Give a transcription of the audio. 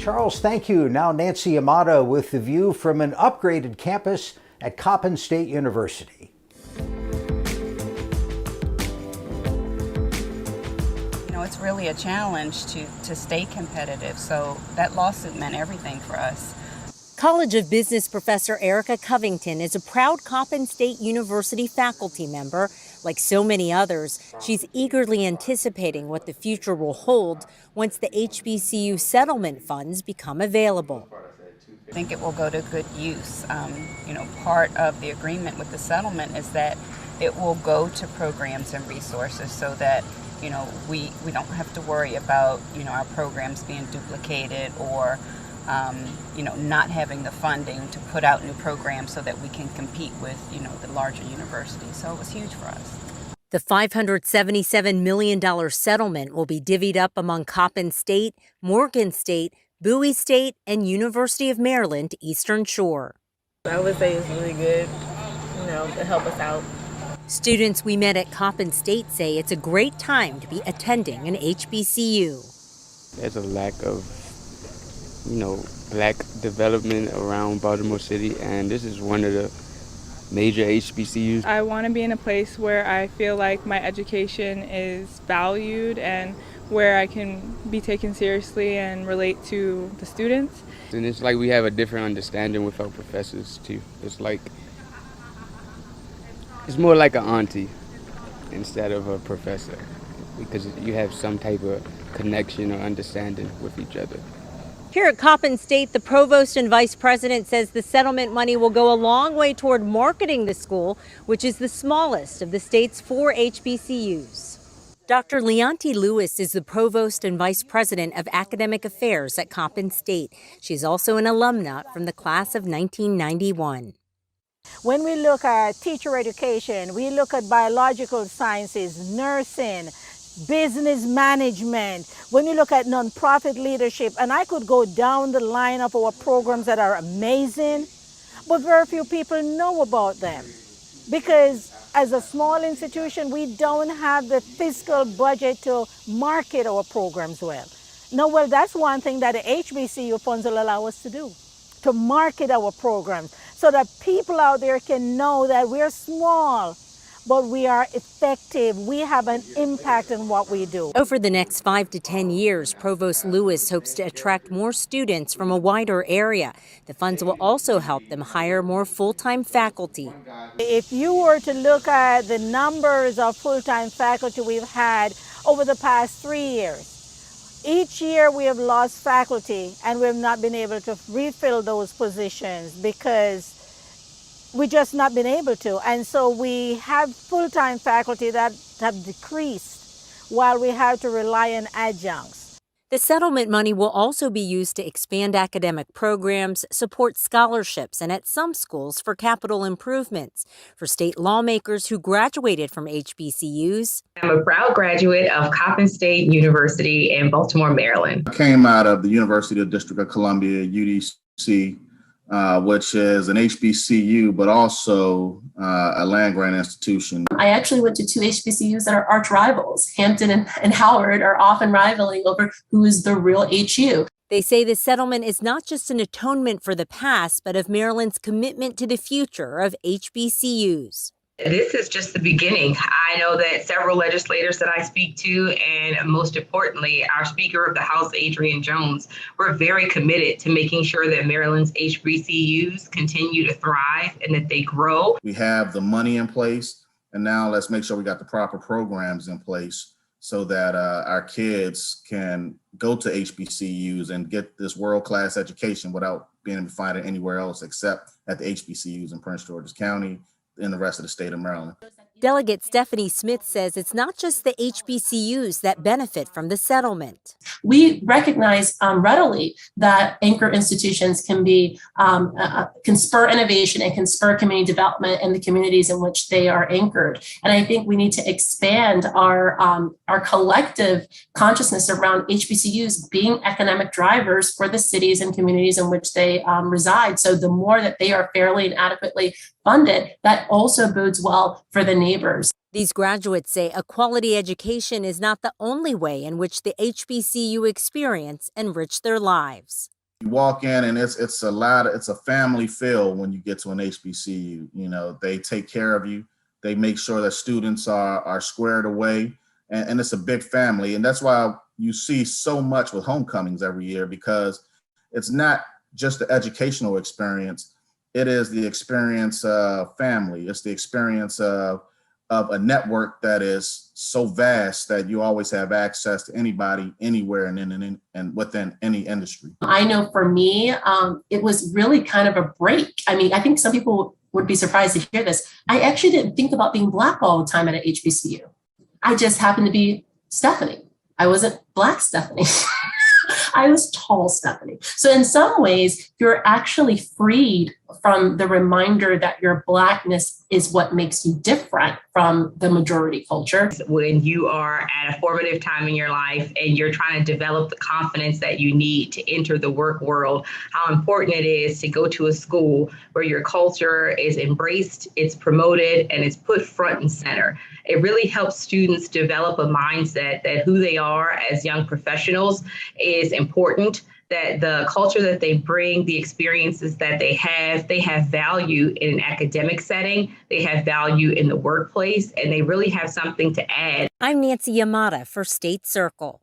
Charles, thank you. Now Nancy Amato with the view from an upgraded campus at Coppin State University. It's really a challenge to stay competitive, so that lawsuit meant everything for us. College of Business professor Erica Covington is a proud Coppin State University faculty member. Like so many others, she's eagerly anticipating what the future will hold once the HBCU settlement funds become available. I think it will go to good use. Part of the agreement with the settlement is that it will go to programs and resources so that we don't have to worry about, our programs being duplicated or, not having the funding to put out new programs so that we can compete with, the larger universities. So it was huge for us. The $577 million settlement will be divvied up among Coppin State, Morgan State, Bowie State, and University of Maryland Eastern Shore. I would say it's really good, to help us out. Students we met at Coppin State say it's a great time to be attending an HBCU. There's a lack of, black development around Baltimore City, and this is one of the major HBCUs. I want to be in a place where I feel like my education is valued and where I can be taken seriously and relate to the students. And it's like we have a different understanding with our professors too. It's more like an auntie instead of a professor, because you have some type of connection or understanding with each other. Here at Coppin State, the provost and vice president says the settlement money will go a long way toward marketing the school, which is the smallest of the state's 4 HBCUs. Dr. Leonti Lewis is the provost and vice president of academic affairs at Coppin State. She's also an alumna from the class of 1991. When we look at teacher education, we look at biological sciences, nursing, business management, when we look at nonprofit leadership, and I could go down the line of our programs that are amazing, but very few people know about them. Because as a small institution, we don't have the fiscal budget to market our programs well. No, well, that's one thing that the HBCU funds will allow us to do, to market our programs, so that people out there can know that we're small, but we are effective. We have an impact in what we do. Over the next 5 to 10 years, Provost Lewis hopes to attract more students from a wider area. The funds will also help them hire more full-time faculty. If you were to look at the numbers of full-time faculty we've had over the past 3 years, each year we have lost faculty and we have not been able to refill those positions because we've just not been able to. And so we have full-time faculty that have decreased while we have to rely on adjuncts. The settlement money will also be used to expand academic programs, support scholarships, and at some schools for capital improvements. For state lawmakers who graduated from HBCUs, I'm a proud graduate of Coppin State University in Baltimore, Maryland. I came out of the University of District of Columbia, UDC, which is an HBCU, but also a land-grant institution. I actually went to 2 HBCUs that are arch rivals. Hampton and Howard are often rivaling over who is the real HU. They say the settlement is not just an atonement for the past, but of Maryland's commitment to the future of HBCUs. This is just the beginning. I know that several legislators that I speak to, and most importantly, our Speaker of the House, Adrian Jones, we're very committed to making sure that Maryland's HBCUs continue to thrive and that they grow. We have the money in place, and now let's make sure we got the proper programs in place so that our kids can go to HBCUs and get this world-class education without being able to find it anywhere else except at the HBCUs in Prince George's County, in the rest of the state of Maryland. Delegate Stephanie Smith says it's not just the HBCUs that benefit from the settlement. We recognize readily that anchor institutions can spur innovation and can spur community development in the communities in which they are anchored. And I think we need to expand our collective consciousness around HBCUs being economic drivers for the cities and communities in which they reside. So the more that they are fairly and adequately funded, that also bodes well for the neighbors. These graduates say a quality education is not the only way in which the HBCU experience enrich their lives. You walk in and it's a family feel when you get to an HBCU. You know, they take care of you. They make sure that students are squared away, and it's a big family. And that's why you see so much with homecomings every year, because it's not just the educational experience. It is the experience of family. It's the experience of a network that is so vast that you always have access to anybody, anywhere, and within any industry. I know for me, it was really kind of a break. I mean, I think some people would be surprised to hear this. I actually didn't think about being Black all the time at an HBCU. I just happened to be Stephanie. I wasn't Black Stephanie. I was tall Stephanie. So in some ways, you're actually freed from the reminder that your Blackness is what makes you different from the majority culture. When you are at a formative time in your life and you're trying to develop the confidence that you need to enter the work world, how important it is to go to a school where your culture is embraced, it's promoted, and it's put front and center. It really helps students develop a mindset that who they are as young professionals is important, that the culture that they bring, the experiences that they have value in an academic setting, they have value in the workplace, and they really have something to add. I'm Nancy Yamada for State Circle.